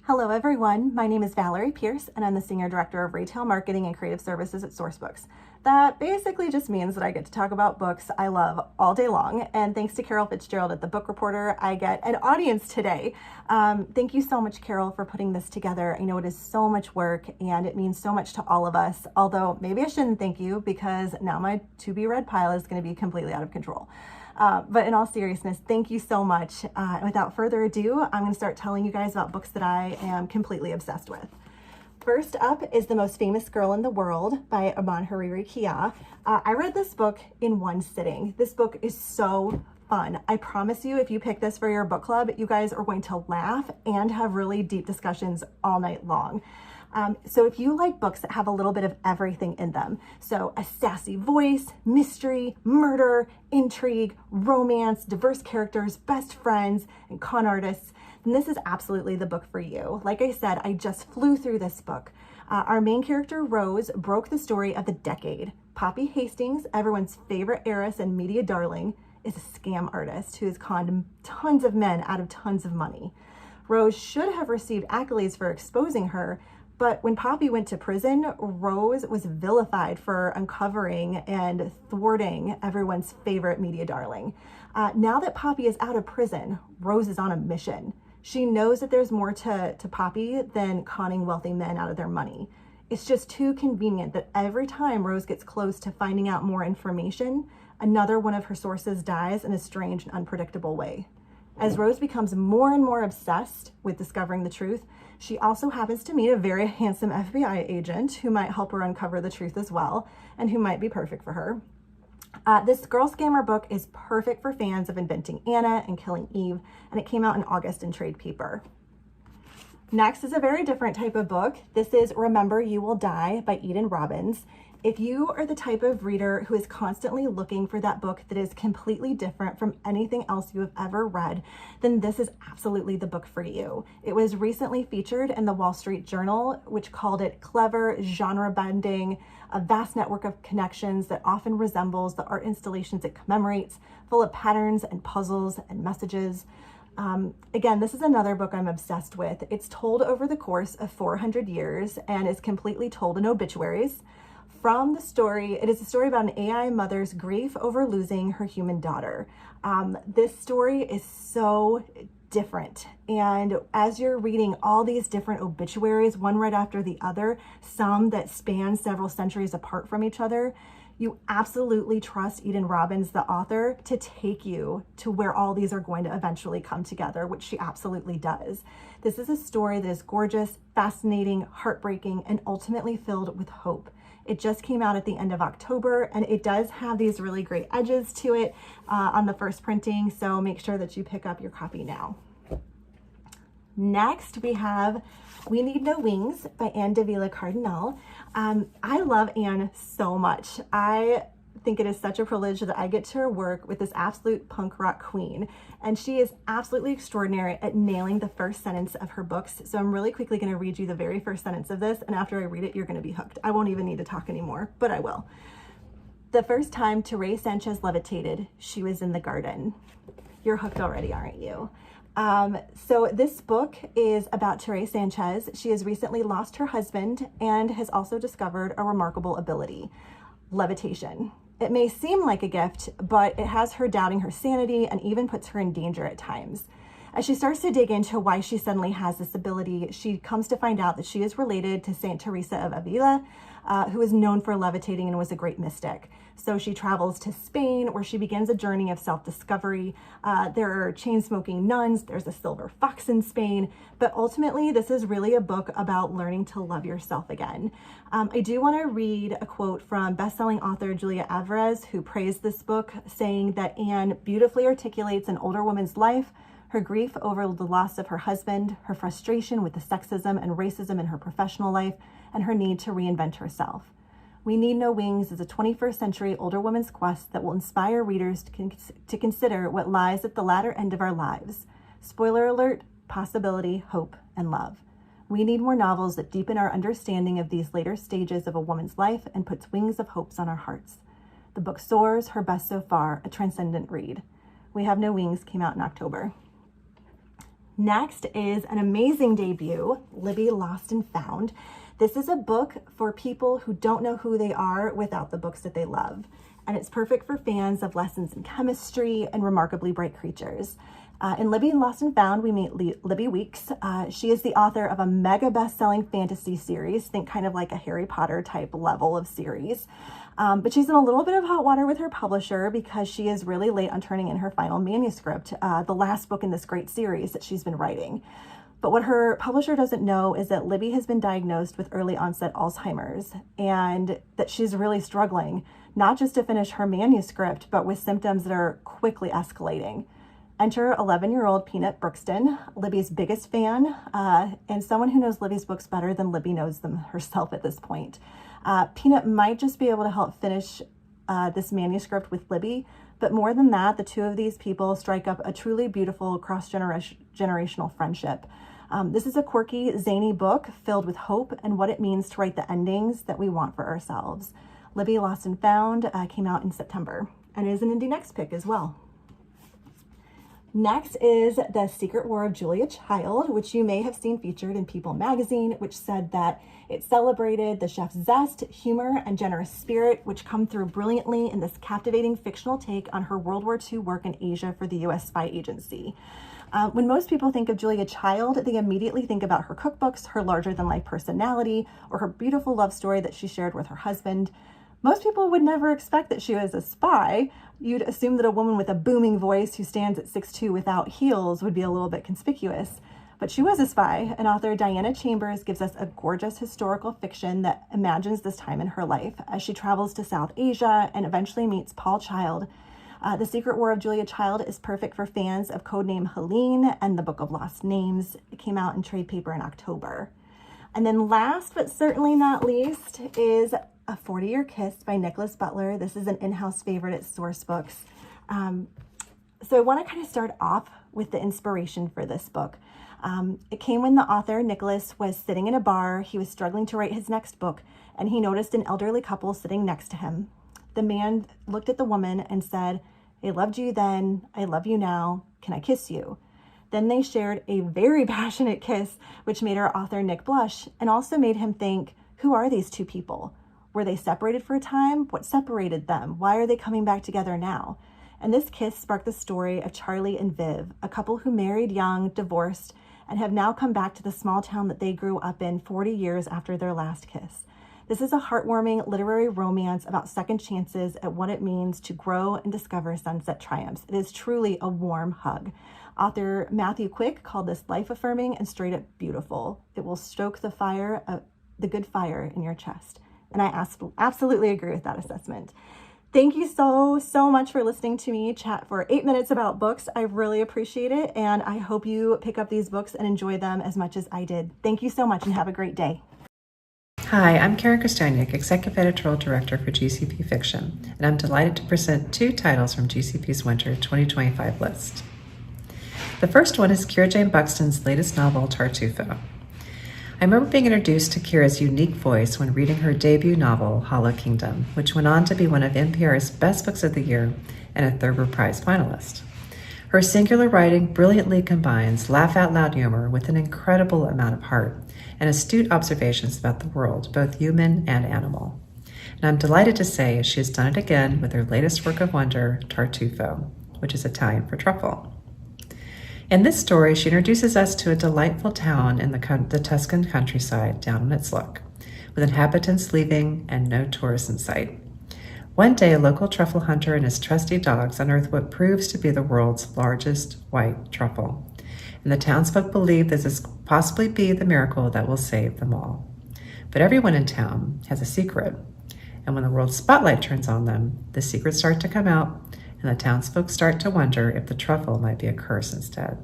Hello everyone, my name is Valerie Pierce and I'm the Senior Director of Retail Marketing and Creative Services at Sourcebooks. That basically just means that I get to talk about books I love all day long, and thanks to Carol Fitzgerald at The Book Reporter, I get an audience today. Thank you so much, Carol, for putting this together. I know it is so much work and it means so much to all of us, although maybe I shouldn't thank you because now my to-be-read pile is going to be completely out of control. But in all seriousness, thank you so much. Without further ado, I'm going to start telling you guys about books that I am completely obsessed with. First up is The Most Famous Girl in the World by Aman Hariri Kia. I read this book in one sitting. This book is so fun. I promise you, if you pick this for your book club, you guys are going to laugh and have really deep discussions all night long. So if you like books that have a little bit of everything in them, so a sassy voice, mystery, murder, intrigue, romance, diverse characters, best friends, and con artists, then this is absolutely the book for you. Like I said, I just flew through this book. Our main character, Rose, broke the story of the decade. Poppy Hastings, everyone's favorite heiress and media darling, is a scam artist who has conned tons of men out of tons of money. Rose should have received accolades for exposing her, but when Poppy went to prison, Rose was vilified for uncovering and thwarting everyone's favorite media darling. Now that Poppy is out of prison, Rose is on a mission. She knows that there's more to Poppy than conning wealthy men out of their money. It's just too convenient that every time Rose gets close to finding out more information, another one of her sources dies in a strange and unpredictable way. As Rose becomes more and more obsessed with discovering the truth, she also happens to meet a very handsome FBI agent who might help her uncover the truth as well, and who might be perfect for her. This girl scammer book is perfect for fans of Inventing Anna and Killing Eve, and it came out in August in trade paper. Next is a very different type of book. This is Remember You Will Die by Eden Robbins. If you are the type of reader who is constantly looking for that book that is completely different from anything else you have ever read, then this is absolutely the book for you. It was recently featured in the Wall Street Journal, which called it clever, genre-bending, a vast network of connections that often resembles the art installations it commemorates, full of patterns and puzzles and messages. Again, this is another book I'm obsessed with. It's told over the course of 400 years and is completely told in obituaries. From the story, it is a story about an AI mother's grief over losing her human daughter. This story is so different. And as you're reading all these different obituaries, one right after the other, some that span several centuries apart from each other, you absolutely trust Eden Robbins, the author, to take you to where all these are going to eventually come together, which she absolutely does. This is a story that is gorgeous, fascinating, heartbreaking, and ultimately filled with hope. It just came out at the end of October, and it does have these really great edges to it on the first printing, so make sure that you pick up your copy now. Next, we have We Need No Wings by Anne Davila Cardinal. I love Anne so much. I think it is such a privilege that I get to work with this absolute punk rock queen, and she is absolutely extraordinary at nailing the first sentence of her books. So I'm really quickly going to read you the very first sentence of this, and after I read it, you're going to be hooked. I won't even need to talk anymore, but I will. The first time Teresa Sanchez levitated, she was in the garden. You're hooked already, aren't you? So this book is about Teresa Sanchez. She has recently lost her husband and has also discovered a remarkable ability: levitation. It may seem like a gift, but it has her doubting her sanity and even puts her in danger at times. As she starts to dig into why she suddenly has this ability, she comes to find out that she is related to Saint Teresa of Avila, who is known for levitating and was a great mystic. So she travels to Spain, where she begins a journey of self-discovery. There are chain-smoking nuns, there's a silver fox in Spain, but ultimately this is really a book about learning to love yourself again. I do want to read a quote from best-selling author Julia Alvarez, who praised this book, saying that Anne beautifully articulates an older woman's life, her grief over the loss of her husband, her frustration with the sexism and racism in her professional life, and her need to reinvent herself. We Need No Wings is a 21st century older woman's quest that will inspire readers to consider what lies at the latter end of our lives. Spoiler alert: possibility, hope, and love. We need more novels that deepen our understanding of these later stages of a woman's life and puts wings of hopes on our hearts. The book soars, her best so far, a transcendent read. We Have No Wings came out in October. Next is an amazing debut, Libby Lost and Found. This is a book for people who don't know who they are without the books that they love. And it's perfect for fans of lessons in chemistry and remarkably bright creatures. In Libby Lost and Found, we meet Libby Weeks. She is the author of a mega best-selling fantasy series, think kind of like a Harry Potter type level of series. But she's in a little bit of hot water with her publisher because she is really late on turning in her final manuscript, the last book in this great series that she's been writing. But what her publisher doesn't know is that Libby has been diagnosed with early onset Alzheimer's and that she's really struggling, not just to finish her manuscript, but with symptoms that are quickly escalating. Enter 11-year-old Peanut Brookston, Libby's biggest fan, and someone who knows Libby's books better than Libby knows them herself at this point. Peanut might just be able to help finish this manuscript with Libby, but more than that, the two of these people strike up a truly beautiful cross-generational friendship. This is a quirky, zany book filled with hope and what it means to write the endings that we want for ourselves. Libby Lost and Found came out in September and is an Indie Next pick as well. Next is The Secret War of Julia Child, which you may have seen featured in People magazine, which said that it celebrated the chef's zest, humor, and generous spirit, which come through brilliantly in this captivating fictional take on her World War II work in Asia for the U.S. spy agency. When most people think of Julia Child, they immediately think about her cookbooks, her larger-than-life personality, or her beautiful love story that she shared with her husband. Most people would never expect that she was a spy. You'd assume that a woman with a booming voice who stands at 6'2" without heels would be a little bit conspicuous. But she was a spy, and author Diana Chambers gives us a gorgeous historical fiction that imagines this time in her life as she travels to South Asia and eventually meets Paul Child. The Secret War of Julia Child is perfect for fans of Codename Helene and the Book of Lost Names. It came out in trade paper in October. And then last but certainly not least is A 40-Year Kiss by Nicholas Butler. This is an in-house favorite at Sourcebooks. So I want to kind of start off with the inspiration for this book. It came when the author, Nicholas, was sitting in a bar. He was struggling to write his next book, and he noticed an elderly couple sitting next to him. The man looked at the woman and said, "I loved you then, I love you now, can I kiss you?" Then they shared a very passionate kiss, which made our author Nick blush and also made him think, who are these two people? Were they separated for a time? What separated them? Why are they coming back together now? And this kiss sparked the story of Charlie and Viv, a couple who married young, divorced, and have now come back to the small town that they grew up in 40 years after their last kiss. This is a heartwarming literary romance about second chances at what it means to grow and discover sunset triumphs. It is truly a warm hug. Author Matthew Quick called this life-affirming and straight up beautiful. It will stoke the good fire in your chest. And I absolutely agree with that assessment. Thank you so much for listening to me chat for 8 minutes about books. I really appreciate it, and I hope you pick up these books and enjoy them as much as I did. Thank you so much and have a great day. Hi, I'm Karen Kostaniuk, Executive Editorial Director for GCP Fiction, and I'm delighted to present 2 titles from GCP's Winter 2025 list. The first one is Kira Jane Buxton's latest novel, Tartufo. I remember being introduced to Kira's unique voice when reading her debut novel, Hollow Kingdom, which went on to be one of NPR's best books of the year and a Thurber Prize finalist. Her singular writing brilliantly combines laugh-out-loud humor with an incredible amount of heart and astute observations about the world, both human and animal. And I'm delighted to say she has done it again with her latest work of wonder, Tartufo, which is Italian for truffle. In this story, she introduces us to a delightful town in the Tuscan countryside down on its luck, with inhabitants leaving and no tourists in sight. One day, a local truffle hunter and his trusty dogs unearth what proves to be the world's largest white truffle. And the townsfolk believe this is possibly be the miracle that will save them all. But everyone in town has a secret. And when the world's spotlight turns on them, the secrets start to come out, and the townsfolk start to wonder if the truffle might be a curse instead.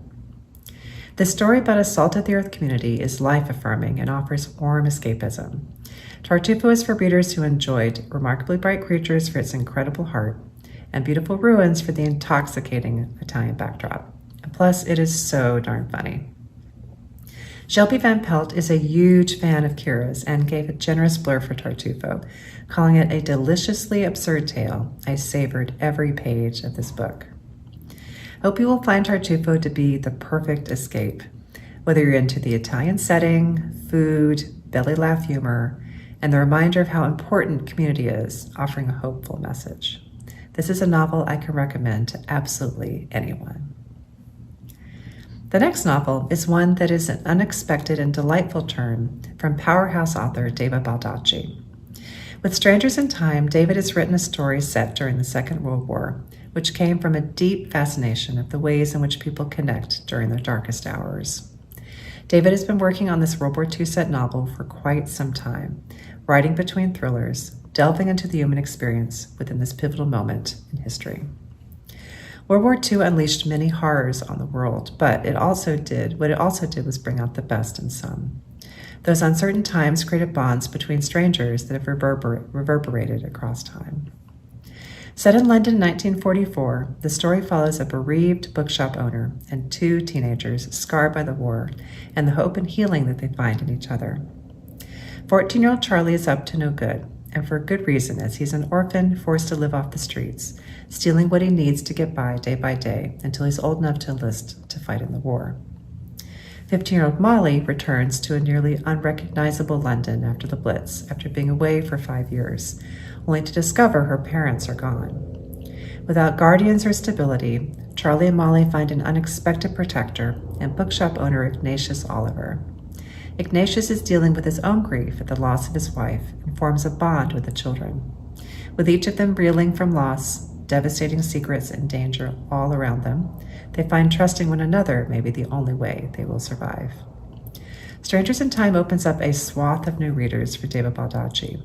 The story about a salt-of-the-earth community is life-affirming and offers warm escapism. Tartufo is for readers who enjoyed remarkably bright creatures for its incredible heart and beautiful ruins for the intoxicating Italian backdrop. And plus, it is so darn funny. Shelby Van Pelt is a huge fan of Kira's and gave a generous blurb for Tartufo, calling it a deliciously absurd tale. I savored every page of this book. Hope you will find Tartufo to be the perfect escape, whether you're into the Italian setting, food, belly laugh humor, and the reminder of how important community is, offering a hopeful message. This is a novel I can recommend to absolutely anyone. The next novel is one that is an unexpected and delightful turn from powerhouse author David Baldacci. With Strangers in Time, David has written a story set during the Second World War, which came from a deep fascination of the ways in which people connect during their darkest hours. David has been working on this World War II set novel for quite some time, writing between thrillers, delving into the human experience within this pivotal moment in history. World War II unleashed many horrors on the world, but what it also did was bring out the best in some. Those uncertain times created bonds between strangers that have reverberated across time. Set in London in 1944, the story follows a bereaved bookshop owner and two teenagers scarred by the war and the hope and healing that they find in each other. 14-year-old Charlie is up to no good, and for a good reason, as he's an orphan forced to live off the streets, stealing what he needs to get by day until he's old enough to enlist to fight in the war. 15-year-old Molly returns to a nearly unrecognizable London after the Blitz, after being away for 5 years, only to discover her parents are gone. Without guardians or stability, Charlie and Molly find an unexpected protector and bookshop owner Ignatius Oliver. Ignatius is dealing with his own grief at the loss of his wife and forms a bond with the children. With each of them reeling from loss, devastating secrets, and danger all around them, they find trusting one another may be the only way they will survive. Strangers in Time opens up a swath of new readers for David Baldacci,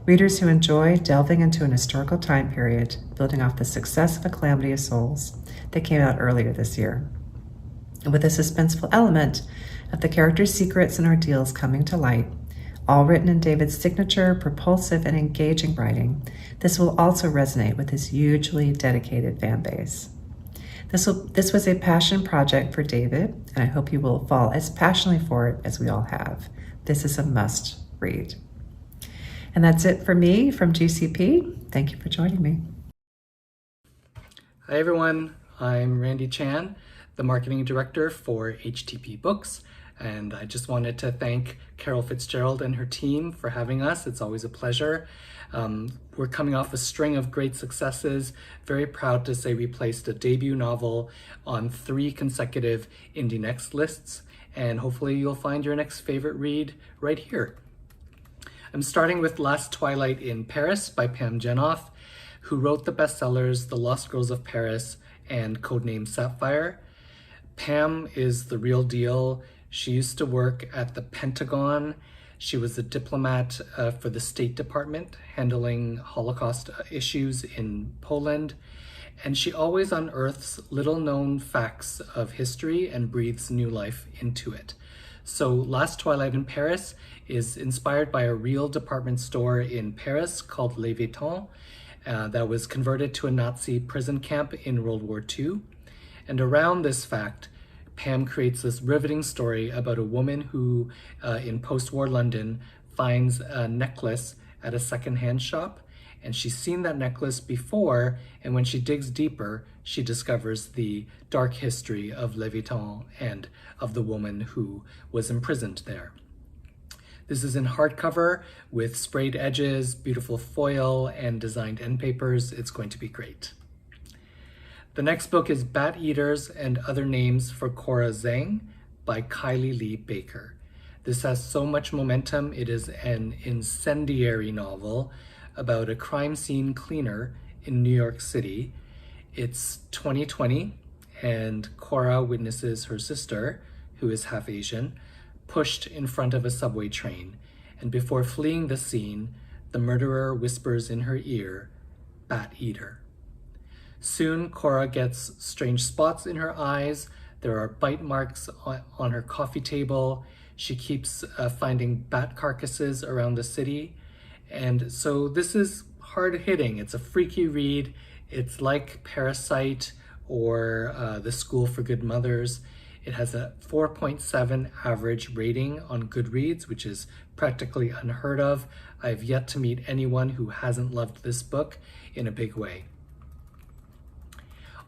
readers who enjoy delving into an historical time period, building off the success of A Calamity of Souls that came out earlier this year. And with a suspenseful element of the characters' secrets and ordeals coming to light, all written in David's signature, propulsive, and engaging writing, this will also resonate with his hugely dedicated fan base. This was a passion project for David, and I hope you will fall as passionately for it as we all have. This is a must read. And that's it for me from GCP. Thank you for joining me. Hi everyone, I'm Randy Chan, the marketing director for HTP Books, and I just wanted to thank Carol Fitzgerald and her team for having us. It's always a pleasure. We're coming off a string of great successes. Very proud to say we placed a debut novel on 3 consecutive Indie Next lists, and hopefully you'll find your next favorite read right here. I'm starting with Last Twilight in Paris by Pam Jenoff, who wrote the bestsellers The Lost Girls of Paris and Codename Sapphire. Pam is the real deal. She used to work at the Pentagon. She was a diplomat for the State Department, handling Holocaust issues in Poland. And she always unearths little-known facts of history and breathes new life into it. So Last Twilight in Paris is inspired by a real department store in Paris called Le Vuitton that was converted to a Nazi prison camp in World War II. And around this fact, Pam creates this riveting story about a woman who, in post-war London, finds a necklace at a secondhand shop, and she's seen that necklace before, and when she digs deeper, she discovers the dark history of Le Vuitton and of the woman who was imprisoned there. This is in hardcover with sprayed edges, beautiful foil, and designed end papers. It's going to be great. The next book is Bat Eaters and Other Names for Cora Zhang by Kylie Lee Baker. This has so much momentum. It is an incendiary novel about a crime scene cleaner in New York City. It's 2020, and Cora witnesses her sister, who is half Asian, pushed in front of a subway train. And before fleeing the scene, the murderer whispers in her ear, "Bat Eater." Soon, Cora gets strange spots in her eyes. There are bite marks on her coffee table. She keeps finding bat carcasses around the city. And so this is hard-hitting. It's a freaky read. It's like Parasite or The School for Good Mothers. It has a 4.7 average rating on Goodreads, which is practically unheard of. I've yet to meet anyone who hasn't loved this book in a big way.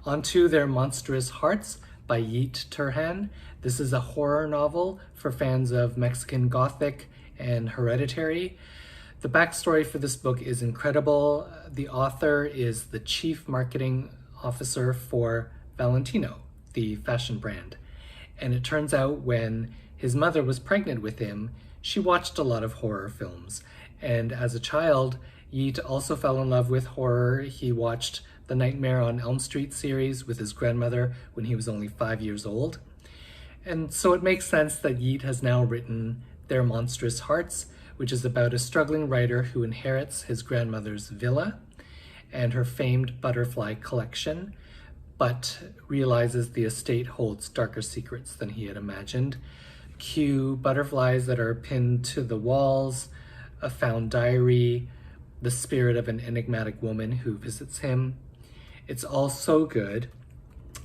Onto Their Monstrous Hearts by Yeat Turhan. This is a horror novel for fans of Mexican Gothic and Hereditary. The backstory for this book is incredible. The author is the chief marketing officer for Valentino, the fashion brand. And it turns out when his mother was pregnant with him, she watched a lot of horror films. And as a child, Yeat also fell in love with horror. He watched the Nightmare on Elm Street series with his grandmother when he was only 5 years old. And so it makes sense that Yeat has now written Their Monstrous Hearts, which is about a struggling writer who inherits his grandmother's villa and her famed butterfly collection, but realizes the estate holds darker secrets than he had imagined. Cue butterflies that are pinned to the walls, a found diary, the spirit of an enigmatic woman who visits him. It's all so good.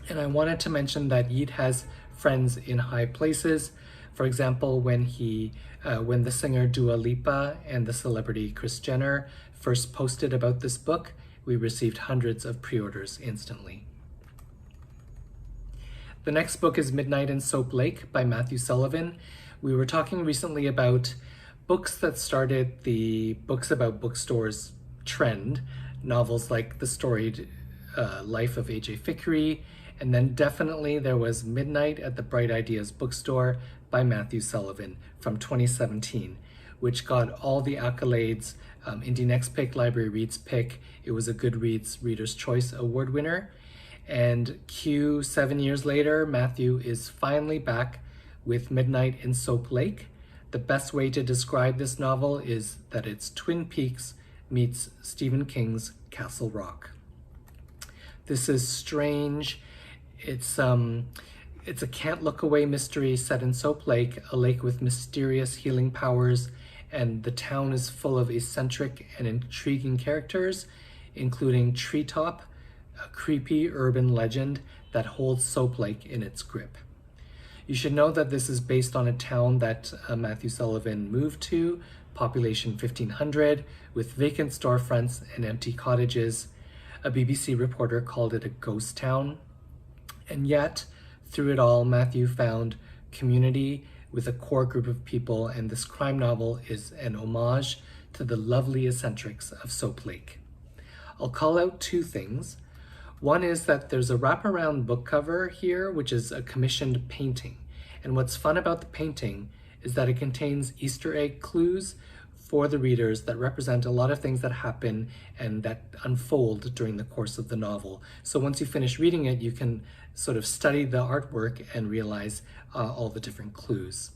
And I wanted to mention that Yeat has friends in high places. For example, when the singer Dua Lipa and the celebrity Kris Jenner first posted about this book, we received hundreds of pre-orders instantly. The next book is Midnight in Soap Lake by Matthew Sullivan. We were talking recently about books that started the books about bookstores trend, novels like The Storied Life of A.J. Fickery, and then definitely there was Midnight at the Bright Ideas Bookstore by Matthew Sullivan from 2017, which got all the accolades, Indie Next Pick, Library Reads Pick. It was a Goodreads Reader's Choice Award winner. And 7 years later, Matthew is finally back with Midnight in Soap Lake. The best way to describe this novel is that it's Twin Peaks meets Stephen King's Castle Rock. This is strange. It's a can't look away mystery set in Soap Lake, a lake with mysterious healing powers, and the town is full of eccentric and intriguing characters, including Treetop, a creepy urban legend that holds Soap Lake in its grip. You should know that this is based on a town that Matthew Sullivan moved to, population 1,500, with vacant storefronts and empty cottages. A BBC reporter called it a ghost town. And yet, through it all, Matthew found community with a core group of people, and this crime novel is an homage to the lovely eccentrics of Soap Lake. I'll call out two things. One is that there's a wraparound book cover here, which is a commissioned painting. And what's fun about the painting is that it contains Easter egg clues for the readers that represent a lot of things that happen and that unfold during the course of the novel. So once you finish reading it, you can sort of study the artwork and realize all the different clues.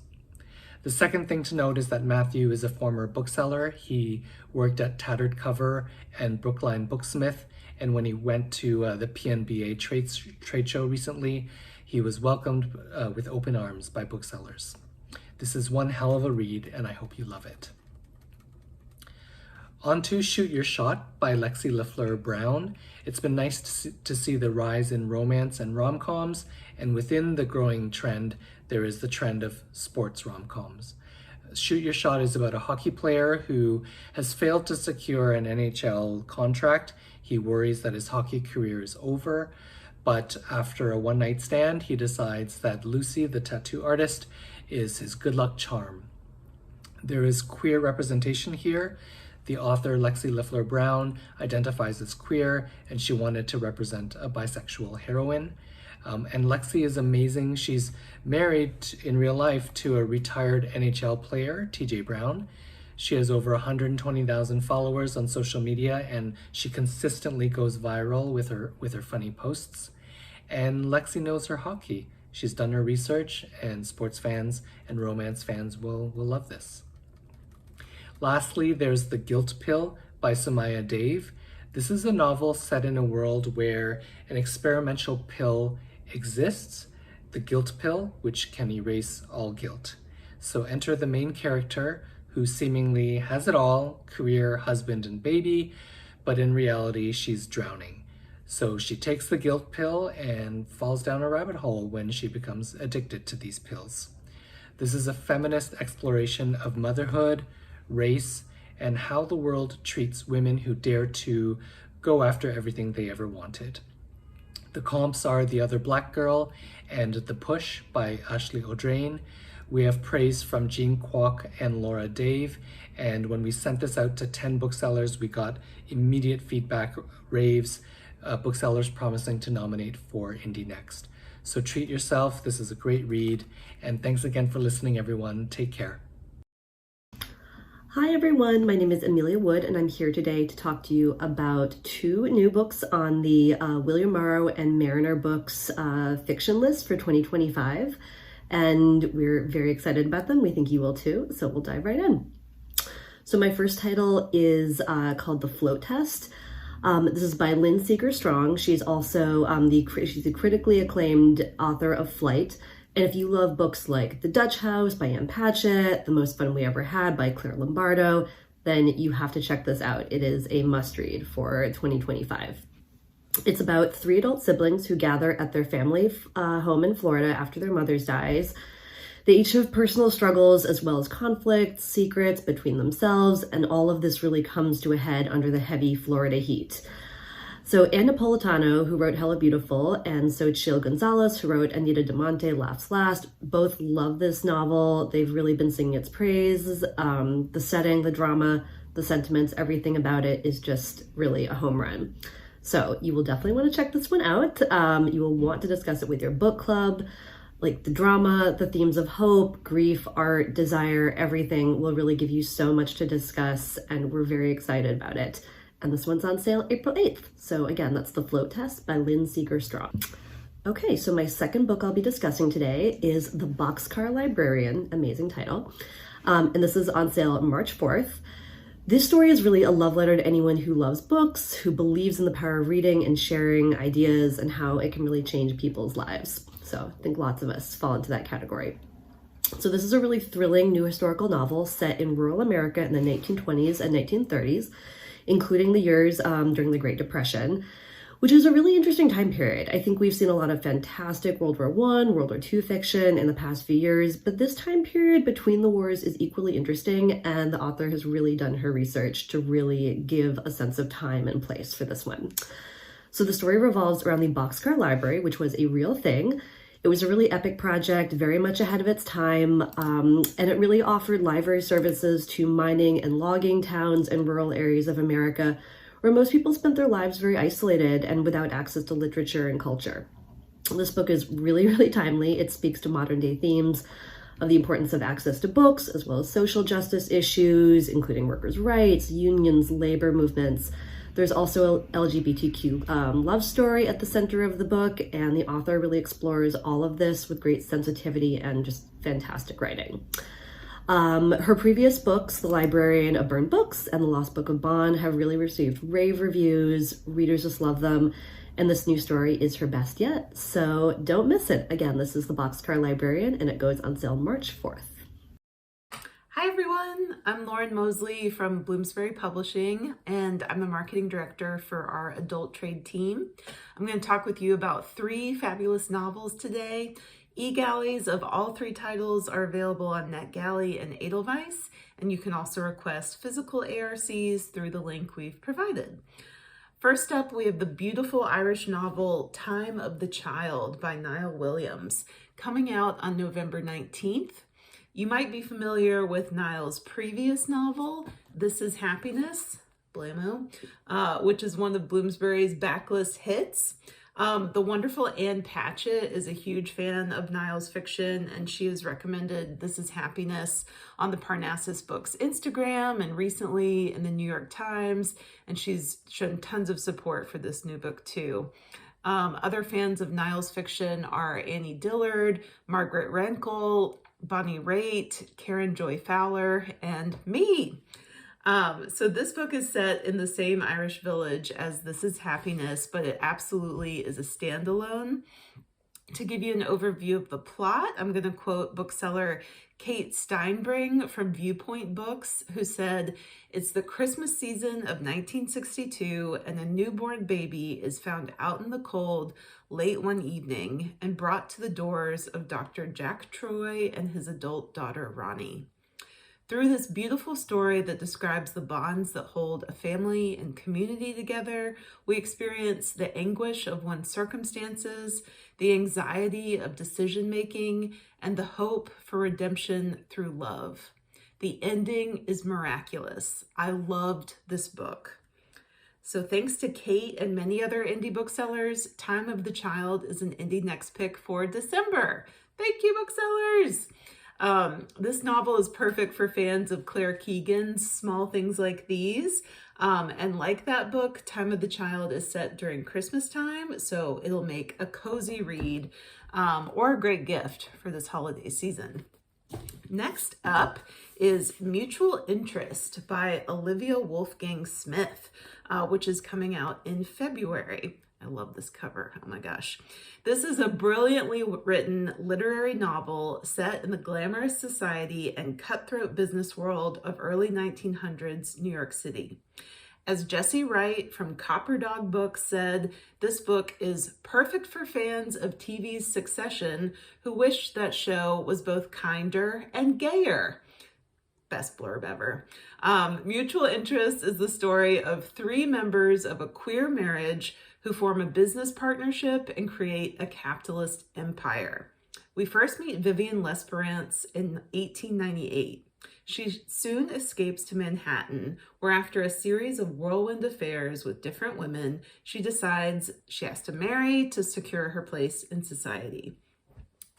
The second thing to note is that Matthew is a former bookseller. He worked at Tattered Cover and Brookline Booksmith, and when he went to the PNBA trade show recently, he was welcomed with open arms by booksellers. This is one hell of a read, and I hope you love it. On to Shoot Your Shot by Lexi LaFleur Brown. It's been nice to see the rise in romance and rom-coms, and within the growing trend, there is the trend of sports rom-coms. Shoot Your Shot is about a hockey player who has failed to secure an NHL contract. He worries that his hockey career is over, but after a one-night stand, he decides that Lucy, the tattoo artist, is his good luck charm. There is queer representation here. The author, Lexi LaFleur Brown, identifies as queer, and she wanted to represent a bisexual heroine. And Lexi is amazing. She's married in real life to a retired NHL player, TJ Brown. She has over 120,000 followers on social media, and she consistently goes viral with her funny posts. And Lexi knows her hockey. She's done her research, and sports fans and romance fans will love this. Lastly, there's The Guilt Pill by Sumaya Dave. This is a novel set in a world where an experimental pill exists, the guilt pill, which can erase all guilt. So enter the main character, who seemingly has it all, career, husband, and baby, but in reality, she's drowning. So she takes the guilt pill and falls down a rabbit hole when she becomes addicted to these pills. This is a feminist exploration of motherhood, race, and how the world treats women who dare to go after everything they ever wanted. The comps are The Other Black Girl and The Push by Ashley O'Drain. We have praise from Jean Kwok and Laura Dave, and when we sent this out to 10 booksellers, we got immediate feedback, raves, booksellers promising to nominate for Indie Next. So treat yourself, this is a great read, and thanks again for listening, everyone. Take care. Hi everyone, my name is Amelia Wood and I'm here today to talk to you about 2 new books on the William Morrow and Mariner Books fiction list for 2025. And we're very excited about them. We think you will too, so we'll dive right in. So my first title is called The Float Test. This is by Lynn Seeger-Strong. She's also she's the critically acclaimed author of Flight. And if you love books like The Dutch House by Ann Patchett, The Most Fun We Ever Had by Claire Lombardo, then you have to check this out. It is a must-read for 2025. It's about 3 adult siblings who gather at their family home in Florida after their mother dies. They each have personal struggles as well as conflicts, secrets between themselves, and all of this really comes to a head under the heavy Florida heat. So Ann Napolitano, who wrote Hella Beautiful, and Xochitl Gonzalez, who wrote Anita Damonte Laughs Last, both love this novel. They've really been singing its praises. The setting, the drama, the sentiments, everything about it is just really a home run. So you will definitely want to check this one out. You will want to discuss it with your book club. Like the drama, the themes of hope, grief, art, desire, everything will really give you so much to discuss, and we're very excited about it. And this one's on sale April 8th. So again, that's The Float Test by Lynn Seeger-Strong. Okay, so my second book I'll be discussing today is The Boxcar Librarian, amazing title. And this is on sale March 4th. This story is really a love letter to anyone who loves books, who believes in the power of reading and sharing ideas and how it can really change people's lives. So I think lots of us fall into that category. So this is a really thrilling new historical novel set in rural America in the 1920s and 1930s, including the years during the Great Depression, which is a really interesting time period. I think we've seen a lot of fantastic World War I, World War II fiction in the past few years, but this time period between the wars is equally interesting, and the author has really done her research to really give a sense of time and place for this one. So the story revolves around the Boxcar Library, which was a real thing. It was a really epic project, very much ahead of its time, and it really offered library services to mining and logging towns and rural areas of America, where most people spent their lives very isolated and without access to literature and culture. This book is really, really timely. It speaks to modern day themes of the importance of access to books, as well as social justice issues, including workers' rights, unions, labor movements. There's also a LGBTQ love story at the center of the book, and the author really explores all of this with great sensitivity and just fantastic writing. Her previous books, The Librarian of Burned Books and The Lost Book of Bond, have really received rave reviews. Readers just love them, and this new story is her best yet, so don't miss it. Again, this is The Boxcar Librarian, and it goes on sale March 4th. Hi everyone, I'm Lauren Mosley from Bloomsbury Publishing, and I'm the marketing director for our adult trade team. I'm going to talk with you about 3 fabulous novels today. E-galleys of all 3 titles are available on NetGalley and Edelweiss, and you can also request physical ARCs through the link we've provided. First up, we have the beautiful Irish novel Time of the Child by Niall Williams, coming out on November 19th. You might be familiar with Niall's previous novel, This Is Happiness, blammo, which is one of Bloomsbury's backlist hits. The wonderful Ann Patchett is a huge fan of Niall's fiction, and she has recommended This Is Happiness on the Parnassus Books Instagram and recently in the New York Times, and she's shown tons of support for this new book too. Other fans of Niall's fiction are Annie Dillard, Margaret Renkel, Bonnie Raitt, Karen Joy Fowler, and me. So this book is set in the same Irish village as This Is Happiness, but it absolutely is a standalone. To give you an overview of the plot, I'm going to quote bookseller Kate Steinbring from Viewpoint Books, who said, "It's the Christmas season of 1962, and a newborn baby is found out in the cold late one evening and brought to the doors of Dr. Jack Troy and his adult daughter, Ronnie. Through this beautiful story that describes the bonds that hold a family and community together, we experience the anguish of one's circumstances, the anxiety of decision-making, and the hope for redemption through love. The ending is miraculous. I loved this book. So thanks to Kate and many other indie booksellers, Time of the Child is an Indie Next Pick for December. Thank you, booksellers! This novel is perfect for fans of Claire Keegan's Small Things Like These. And like that book, Time of the Child is set during Christmas time, so it'll make a cozy read or a great gift for this holiday season. Next up is Mutual Interest by Olivia Wolfgang Smith, which is coming out in February. I love this cover. Oh my gosh. This is a brilliantly written literary novel set in the glamorous society and cutthroat business world of early 1900s New York City. As Jesse Wright from Copper Dog Books said, this book is perfect for fans of TV's Succession who wish that show was both kinder and gayer. Best blurb ever. Mutual Interest is the story of three members of a queer marriage who form a business partnership and create a capitalist empire. We first meet Vivian Lesperance in 1898. She soon escapes to Manhattan, where after a series of whirlwind affairs with different women, she decides she has to marry to secure her place in society.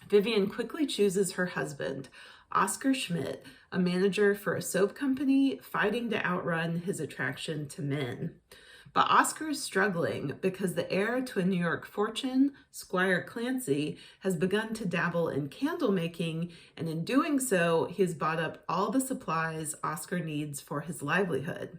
Vivian quickly chooses her husband, Oscar Schmidt, a manager for a soap company, fighting to outrun his attraction to men. But Oscar is struggling because the heir to a New York fortune, Squire Clancy, has begun to dabble in candle making, and in doing so, he has bought up all the supplies Oscar needs for his livelihood.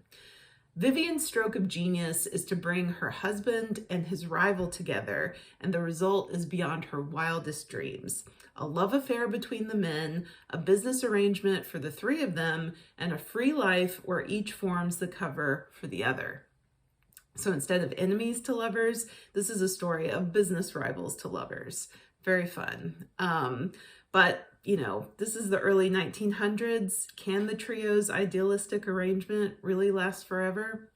Vivian's stroke of genius is to bring her husband and his rival together, and the result is beyond her wildest dreams. A love affair between the men, a business arrangement for the three of them, and a free life where each forms the cover for the other. So instead of enemies to lovers, this is a story of business rivals to lovers. Very fun. But, this is the early 1900s. Can the trio's idealistic arrangement really last forever?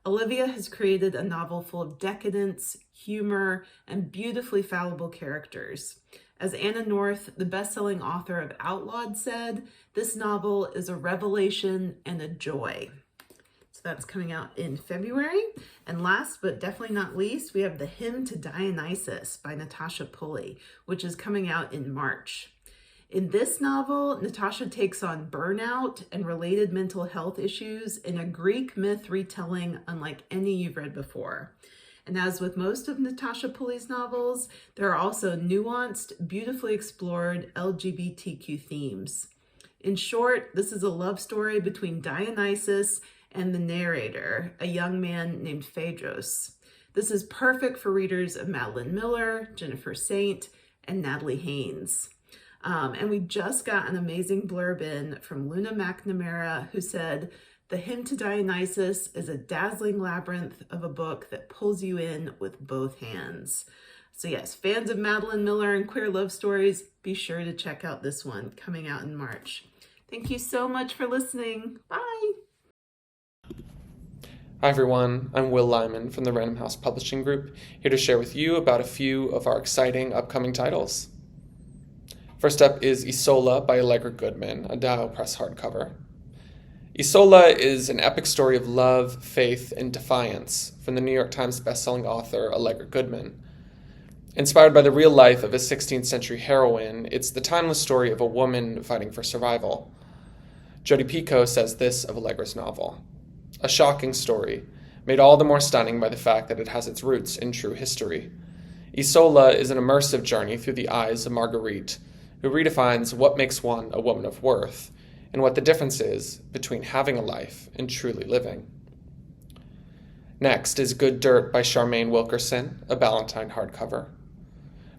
Olivia has created a novel full of decadence, humor, and beautifully fallible characters. As Anna North, the best-selling author of Outlawed, said, this novel is a revelation and a joy. So that's coming out in February. And last but definitely not least, we have The Hymn to Dionysus by Natasha Pulley, which is coming out in March. In this novel, Natasha takes on burnout and related mental health issues in a Greek myth retelling unlike any you've read before. And as with most of Natasha Pulley's novels, there are also nuanced, beautifully explored LGBTQ themes. In short, this is a love story between Dionysus and the narrator, a young man named Phaedros. This is perfect for readers of Madeline Miller, Jennifer Saint, and Natalie Haynes. And we just got an amazing blurb in from Luna McNamara, who said, The Hymn to Dionysus is a dazzling labyrinth of a book that pulls you in with both hands. So yes, fans of Madeline Miller and queer love stories, be sure to check out this one coming out in March. Thank you so much for listening. Bye. Hi everyone, I'm Will Lyman from the Random House Publishing Group, here to share with you about a few of our exciting upcoming titles. First up is Isola by Allegra Goodman, a Dow Press hardcover. Isola is an epic story of love, faith, and defiance from the New York Times bestselling author Allegra Goodman. Inspired by the real life of a 16th century heroine, it's the timeless story of a woman fighting for survival. Jodi Picoult says this of Allegra's novel: a shocking story, made all the more stunning by the fact that it has its roots in true history. Isola is an immersive journey through the eyes of Marguerite, who redefines what makes one a woman of worth, and what the difference is between having a life and truly living. Next is Good Dirt by Charmaine Wilkerson, a Ballantine hardcover.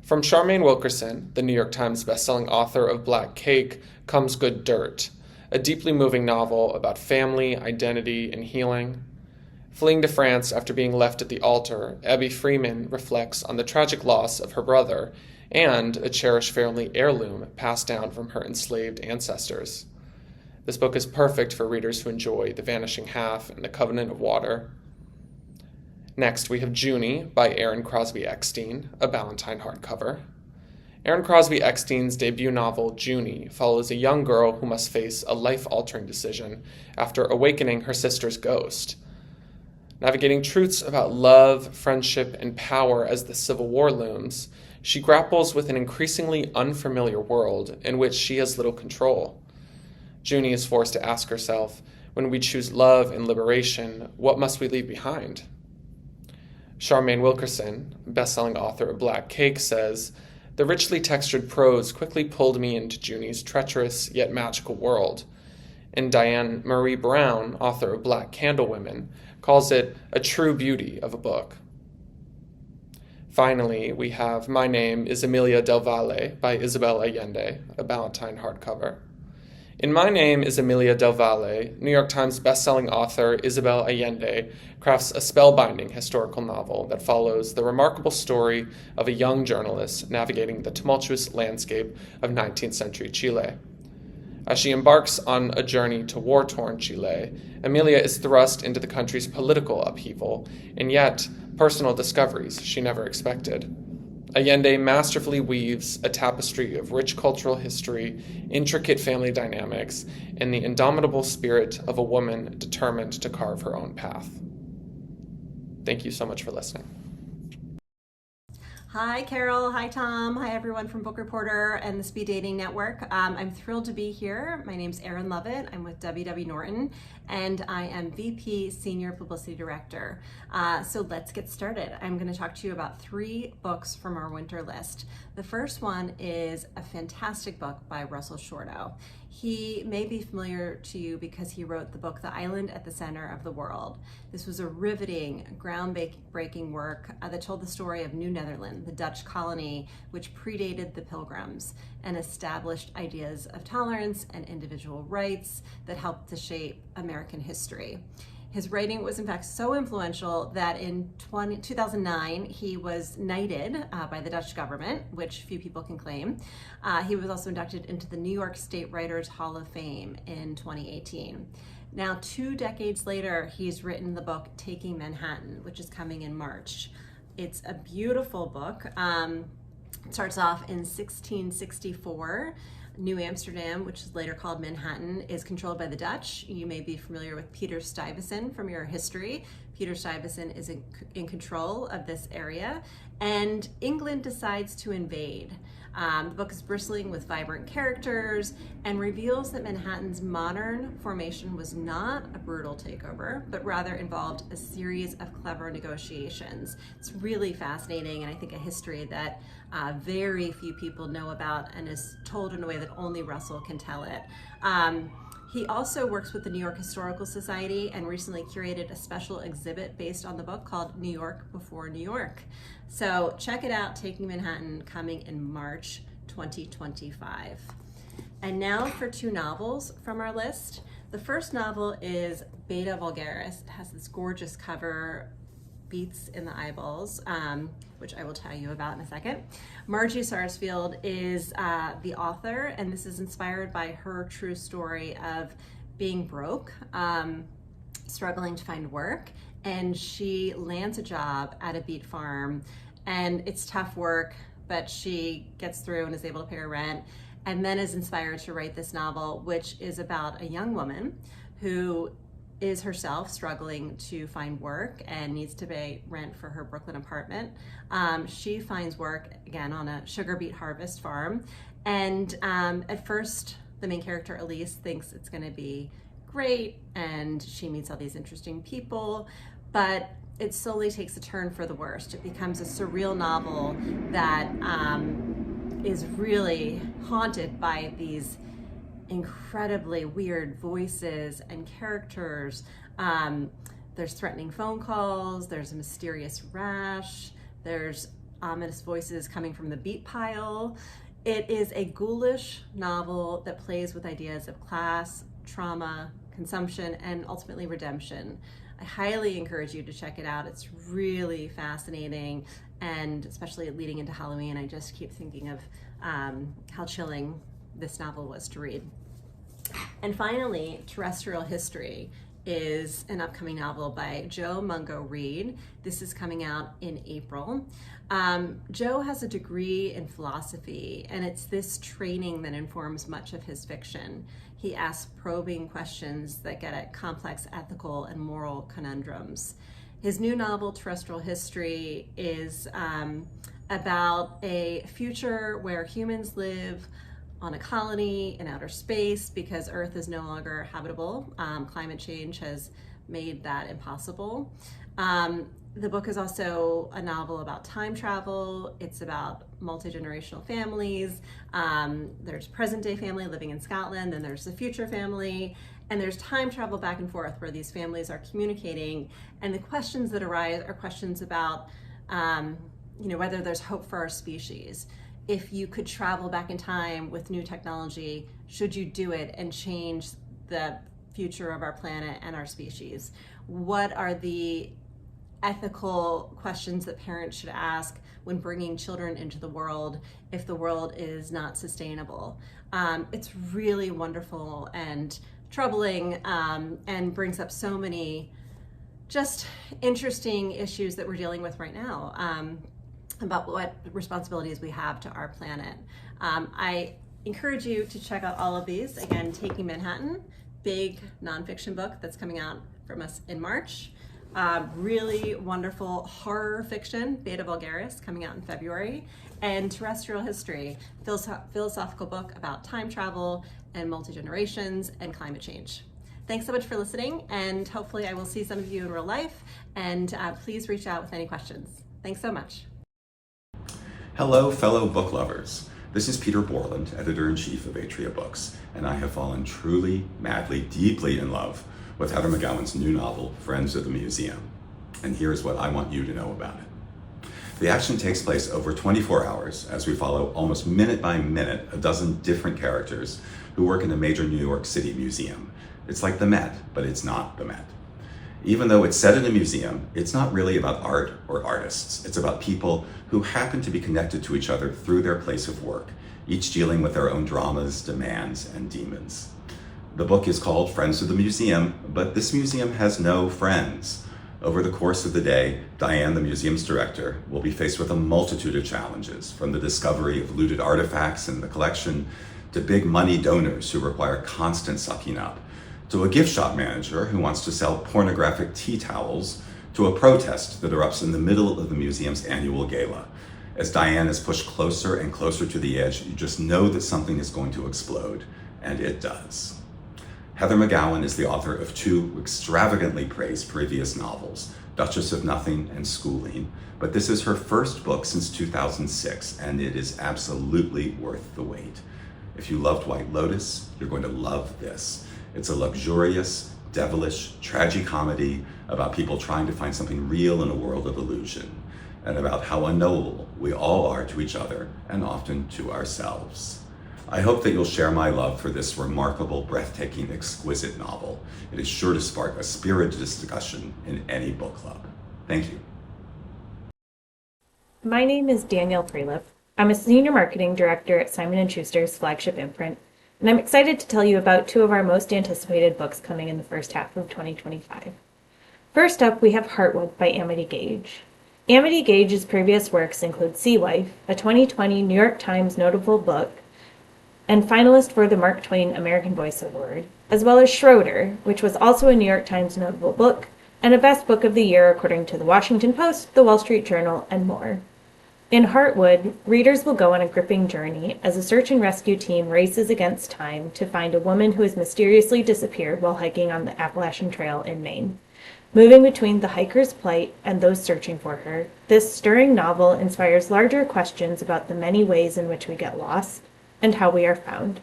From Charmaine Wilkerson, the New York Times bestselling author of Black Cake, comes Good Dirt, a deeply moving novel about family, identity, and healing. Fleeing to France after being left at the altar, Abby Freeman reflects on the tragic loss of her brother and a cherished family heirloom passed down from her enslaved ancestors. This book is perfect for readers who enjoy The Vanishing Half and The Covenant of Water. Next, we have Junie by Aaron Crosby Eckstein, a Ballantine hardcover. Aaron Crosby Eckstein's debut novel, Junie, follows a young girl who must face a life-altering decision after awakening her sister's ghost. Navigating truths about love, friendship, and power as the Civil War looms, she grapples with an increasingly unfamiliar world in which she has little control. Junie is forced to ask herself, when we choose love and liberation, what must we leave behind? Charmaine Wilkerson, best-selling author of Black Cake, says, "The richly textured prose quickly pulled me into Junie's treacherous yet magical world." And Diane Marie Brown, author of Black Candlewomen, calls it a true beauty of a book. Finally, we have My Name is Emilia del Valle by Isabel Allende, a Ballantine hardcover. In My Name is Emilia del Valle, New York Times bestselling author Isabel Allende crafts a spellbinding historical novel that follows the remarkable story of a young journalist navigating the tumultuous landscape of 19th century Chile. As she embarks on a journey to war-torn Chile, Emilia is thrust into the country's political upheaval, and yet personal discoveries she never expected. Allende masterfully weaves a tapestry of rich cultural history, intricate family dynamics, and the indomitable spirit of a woman determined to carve her own path. Thank you so much for listening. Hi, Carol. Hi, Tom. Hi, everyone from Book Reporter and the Speed Dating Network. I'm thrilled to be here. My name's Erin Lovett. I'm with WW Norton, and I am VP Senior Publicity Director. So let's get started. I'm going to talk to you about 3 books from our winter list. The first one is a fantastic book by Russell Shorto. He may be familiar to you because he wrote the book The Island at the Center of the World. This was a riveting, groundbreaking work that told the story of New Netherland, the Dutch colony which predated the Pilgrims, and established ideas of tolerance and individual rights that helped to shape American history. His writing was in fact so influential that in 2009 he was knighted by the Dutch government, which few people can claim. He was also inducted into the New York State Writers Hall of Fame in 2018. Now, 2 decades later, he's written the book Taking Manhattan, which is coming in March. It's a beautiful book. It starts off in 1664. New Amsterdam, which is later called Manhattan, is controlled by the Dutch. You may be familiar with Peter Stuyvesant from your history. Peter Stuyvesant is in control of this area, and England decides to invade. The book is bristling with vibrant characters and reveals that Manhattan's modern formation was not a brutal takeover, but rather involved a series of clever negotiations. It's really fascinating, and I think a history that very few people know about and is told in a way that only Russell can tell it. He also works with the New York Historical Society and recently curated a special exhibit based on the book called New York Before New York. So check it out, Taking Manhattan, coming in March 2025. And now for 2 novels from our list. The first novel is Beta Vulgaris. It has this gorgeous cover, beats in the eyeballs, which I will tell you about in a second. Margie Sarsfield is the author, and this is inspired by her true story of being broke, struggling to find work, and she lands a job at a beet farm, and it's tough work, but she gets through and is able to pay her rent, and then is inspired to write this novel, which is about a young woman who is herself struggling to find work and needs to pay rent for her Brooklyn apartment. She finds work, again, on a sugar beet harvest farm. And at first, the main character, Elise, thinks it's gonna be great, and she meets all these interesting people, but it slowly takes a turn for the worst. It becomes a surreal novel that is really haunted by these incredibly weird voices and characters. There's threatening phone calls, there's a mysterious rash, there's ominous voices coming from the beet pile. It is a ghoulish novel that plays with ideas of class, trauma, consumption, and ultimately redemption. I highly encourage you to check it out. It's really fascinating, and especially leading into Halloween, I just keep thinking of how chilling this novel was to read. And finally, Terrestrial History is an upcoming novel by Joe Mungo Reed. This is coming out in April. Joe has a degree in philosophy, and it's this training that informs much of his fiction. He asks probing questions that get at complex ethical and moral conundrums. His new novel, Terrestrial History, is about a future where humans live on a colony in outer space because Earth is no longer habitable. Climate change has made that impossible. The book is also a novel about time travel. It's about multi-generational families. There's present-day family living in Scotland, then there's the future family, and there's time travel back and forth where these families are communicating. And the questions that arise are questions about whether there's hope for our species. If you could travel back in time with new technology, should you do it and change the future of our planet and our species? What are the ethical questions that parents should ask when bringing children into the world if the world is not sustainable? It's really wonderful and troubling, and brings up so many just interesting issues that we're dealing with right now, about what responsibilities we have to our planet. I encourage you to check out all of these. Again, Taking Manhattan, big nonfiction book that's coming out from us in March. Really wonderful horror fiction, Beta Vulgaris, coming out in February. And Terrestrial History, philosophical book about time travel and multi-generations and climate change. Thanks so much for listening, and hopefully I will see some of you in real life, and please reach out with any questions. Thanks so much. Hello, fellow book lovers. This is Peter Borland, editor-in-chief of Atria Books, and I have fallen truly, madly, deeply in love with Heather McGowan's new novel, Friends of the Museum. And here's what I want you to know about it. The action takes place over 24 hours as we follow almost minute by minute a dozen different characters who work in a major New York City museum. It's like the Met, but it's not the Met. Even though it's set in a museum, it's not really about art or artists. It's about people who happen to be connected to each other through their place of work, each dealing with their own dramas, demands, and demons. The book is called Friends of the Museum, but this museum has no friends. Over the course of the day, Diane, the museum's director, will be faced with a multitude of challenges, from the discovery of looted artifacts in the collection to big money donors who require constant sucking up, to a gift shop manager who wants to sell pornographic tea towels, to a protest that erupts in the middle of the museum's annual gala. As Diane is pushed closer and closer to the edge, you just know that something is going to explode, and it does. Heather McGowan is the author of two extravagantly praised previous novels, Duchess of Nothing and Schooling, but this is her first book since 2006, and it is absolutely worth the wait. If you loved White Lotus, you're going to love this. It's a luxurious, devilish tragicomedy about people trying to find something real in a world of illusion, and about how unknowable we all are to each other and often to ourselves. I hope that you'll share my love for this remarkable, breathtaking, exquisite novel. It is sure to spark a spirited discussion in any book club. Thank you. My name is Danielle Prelip. I'm a senior marketing director at Simon & Schuster's flagship imprint, and I'm excited to tell you about two of our most anticipated books coming in the first half of 2025. First up, we have Heartwood by Amity Gage. Amity Gage's previous works include Sea Wife, a 2020 New York Times notable book, and finalist for the Mark Twain American Voice Award, as well as Schroeder, which was also a New York Times notable book, and a Best Book of the Year according to the Washington Post, the Wall Street Journal, and more. In Heartwood, readers will go on a gripping journey as a search and rescue team races against time to find a woman who has mysteriously disappeared while hiking on the Appalachian Trail in Maine. Moving between the hiker's plight and those searching for her, this stirring novel inspires larger questions about the many ways in which we get lost and how we are found.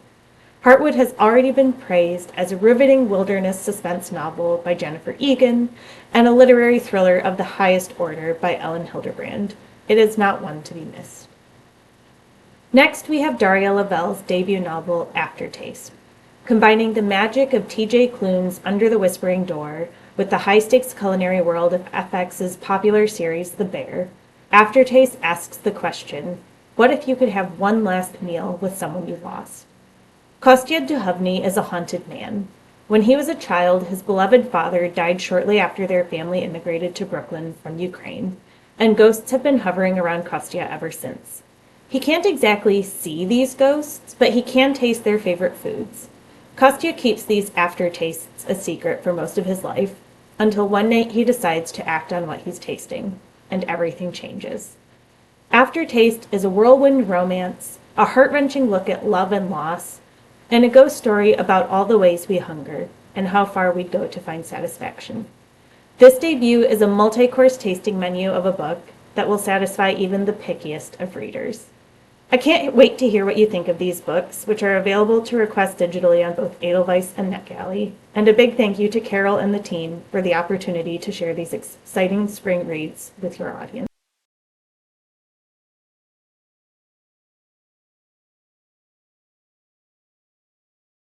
Heartwood has already been praised as a riveting wilderness suspense novel by Jennifer Egan and a literary thriller of the highest order by Ellen Hilderbrand. It is not one to be missed. Next, we have Daria Lavelle's debut novel, Aftertaste. Combining the magic of T.J. Klune's Under the Whispering Door with the high-stakes culinary world of FX's popular series, The Bear, Aftertaste asks the question, what if you could have one last meal with someone you lost? Kostya Duhovny is a haunted man. When he was a child, his beloved father died shortly after their family immigrated to Brooklyn from Ukraine, and ghosts have been hovering around Kostya ever since. He can't exactly see these ghosts, but he can taste their favorite foods. Kostya keeps these aftertastes a secret for most of his life, until one night he decides to act on what he's tasting, and everything changes. Aftertaste is a whirlwind romance, a heart-wrenching look at love and loss, and a ghost story about all the ways we hunger and how far we'd go to find satisfaction. This debut is a multi-course tasting menu of a book that will satisfy even the pickiest of readers. I can't wait to hear what you think of these books, which are available to request digitally on both Edelweiss and NetGalley. And a big thank you to Carol and the team for the opportunity to share these exciting spring reads with your audience.